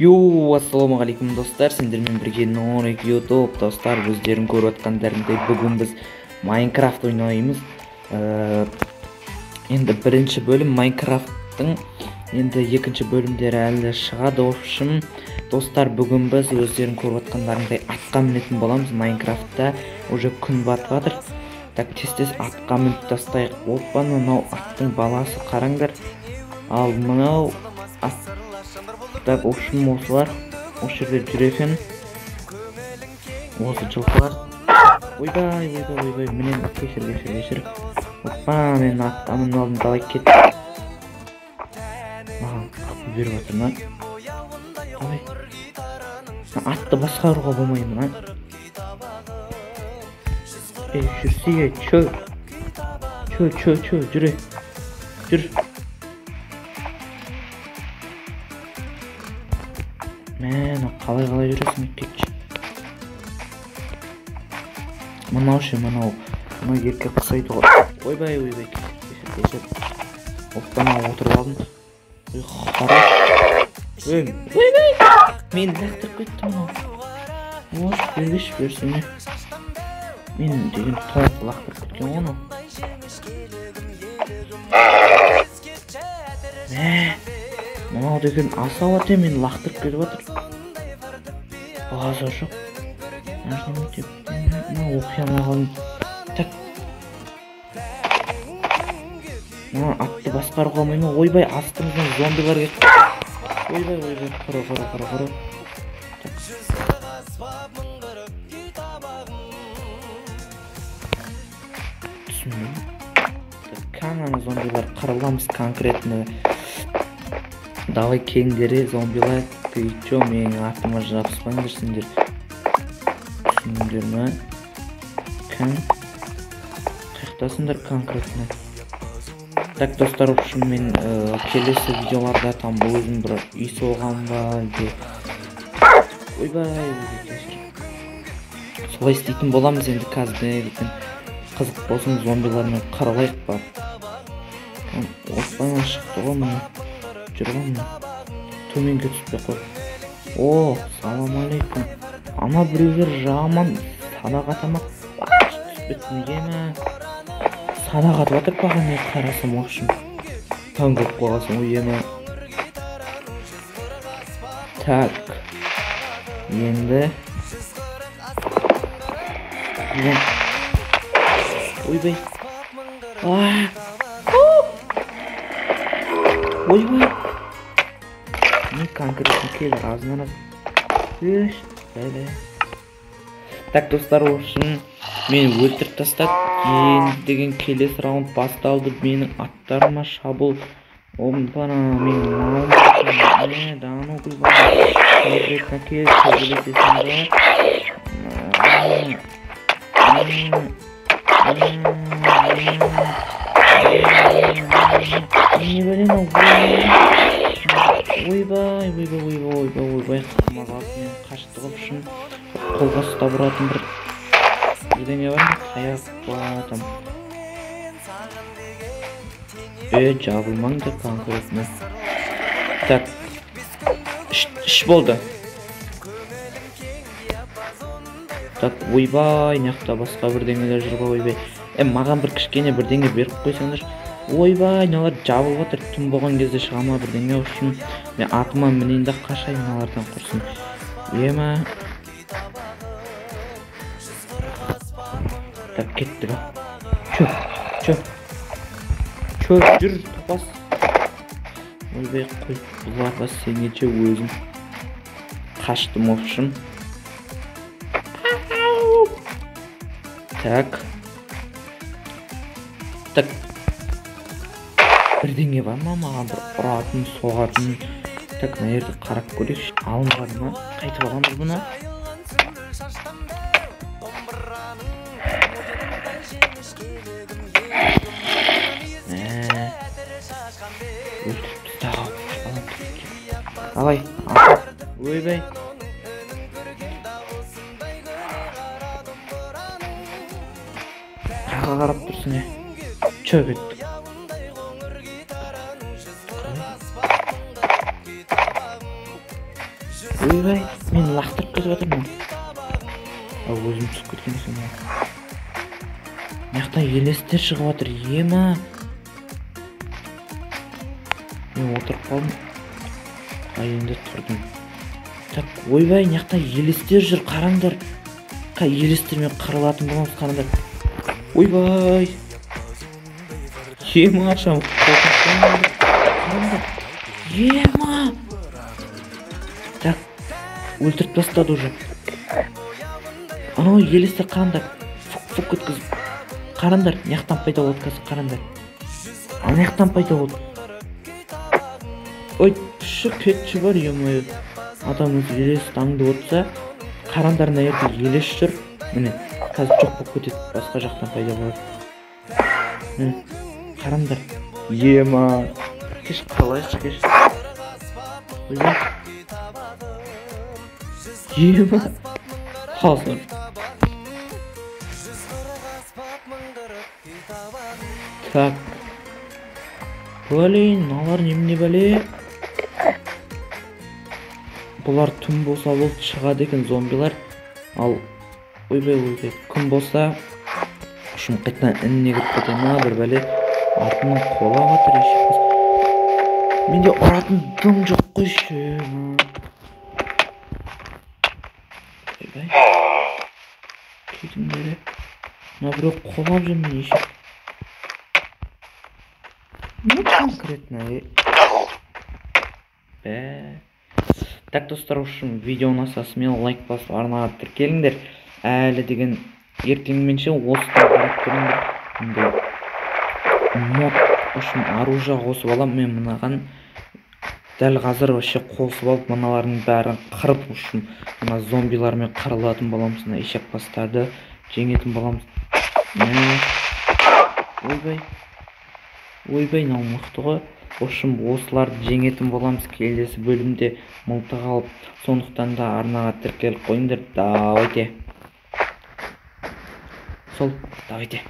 Ассалаумағалейкум достар, сендермен бірге Норик YouTube достар, өздерің көріп отқандарыңдай бүгін біз Майнкрафт ойнаймыз. Енді бірінші бөлім Майнкрафттың, енді екінші бөлімдері әлі шығады. Общем, достар, бүгін біз өздерің көріп отқандарыңдай атқа мінетін боламыз. Майнкрафтта уже күн батып жатыр. Так, тез атқа мініп тастайық. Опа, мынау аттың баласы, қараңдар. Ал мынау так, общем, осылар осы жерде жүр екен. Осы жылқылар. Ойбай, менен кешір. Опа, мен аттамын алдым, давай кет. Маған қапы беріп жатыр ма? Давай. Атты басқаруға болмай ма? Жүрсе, жүр. Мен, қалай жүресің, кетші. Мынау еркек қысайды ғой. Ойбай, кешір. Оқтана отырып алдым. Хорош. Ойбай. Мен лақтырып кетті мынау. Ош, берсене. Мен деген тоңып лақтырып кеткен оны. Мынау деген асау ате, мен лақтырып кетіп жатыр. Бағаза жоқ. Оқиямай қалын. Так. Атты басқаруға болмай. Ойбай, астымыздан зомбилар кетті. Ойбай, құры. Түсінбеймін. Кананы зомбилар қырыламыз конкретно. Давай кеңдері зомбилар. Ты чё, менің атыма жабыспаңдар сендер. Түсіндер ма? Қайықтасыңдар конкретно. Так, достар, үшін мен келесі видеоларда там өзім бір үй соған ба, ойбай, солай істейтін боламыз енді қазір. Қызық болсын, зомбилармен қырылайық бар. Оспайын шықты ғой мұны. Жүрген төменге түспей қой. О, салам алейкум. Ана біреулер жаман садақ атамақ. Түспет неге ме? Садақ атып атып баған не қарасам оқшым. Таң көп қоғасың ой ема. Так. Енді. Ойбай. Ойбай. Не конкретно келер азынан аз. Бәлі. Так, достар, үшін мені өлтіріп тастап. Енді деген келесі раунд басталды. Менің аттарыма шабыл. Омпана, менің мауым. Дану күлбан. Конкретно келер. Көбелесесің не білем ау. Ойбай, мағалатымен қашты қып үшін қолға ұстап ұратын бір бірдеңе бар ма? Қаяқ болатым. Жабылмаңдар конкретно. Так, іш болды. Так, ойбай, неқта басқа бірдеңелер жүргі ойбай. Маған бір кішкене бірдеңе беріп қойсаңдар. Ойбай, налар жабылып отыр, түн болған кезде шығама бірдеңе үшін. Мен атыма мінейін де қашайын налардан құрсын. Ема. Так, кетті ба. Чө, жүр, топас. Ойбай, қой, бұларға сенече өзім. Қаштым оқшым. Так. Бірдеңе бар ма маған бір ұратын, соғатын. Так, мына жерді қарап көрейікші. Алым бар ма? Қайтып аламыз бұны. Өлтіріп тұстағы. Алай, ойбай. Қаға қарап тұрсын, чөп еттік. ойбай, мен лақтырып кетіп жатырмын. Өзім түсіп кеткен екен. Мына елестер шығып жатыр, ема. Мен отырып қалдым. Енді тұрдым. Так, ойбай, мына елестер жүр, қараңдар. Елестермен қырылатын боламыз, қараңдар. Ойбай. Ема, ақшам. Қараңдар. Ема. Так, өлтіріп тастады уже. Анау елестер қараңдар. Фук өткізіп. Қараңдар, мына пайда болды қазір, қараңдар. Мына пайда болды. Ой, кетші бар, ема. Адамыз елес таңды отса, қараңдар, мына жерде елес жүр. Міне, қазір жоқ болып кетеді, басқа жақтан пайда болады. Қараңдар. Ема. Кеш қалайшы, кеш. Ема. Қазір. Так. Блин, мыналар немене бәле? Бұлар түн болса бұл шығады екен зомбилар. Ал ойбай, күн болса ұшым қайтадан ініне кіріп кетеді бір бәле. Артымнан қола батыр ешіп. Менде ұратын дым жоқ қойшы. Ойбай. Кетіңдері. Мына біреу қолап жүр мен ешіп. Не конкретно? Так, достар, үшін видео ұнасасымен лайк басып арнаға тіркеліңдер. Әлі деген ертеңменше осыдан қарап тұрыңдар. Мод үшін оружие қосып алам. Мен мынаған дәл қазір вообще қосып алып, мыналардың бәрін қырып үшін мына зомбилармен қырылатын боламыз. Мына ешек бастарды жеңетін боламыз. Ойбай, мынау мықты ғой. Ошым осыларды жеңетін боламыз келесі бөлімде мылтық алып. Сондықтан да арнаға тіркеліп қойыңдар. Давайте.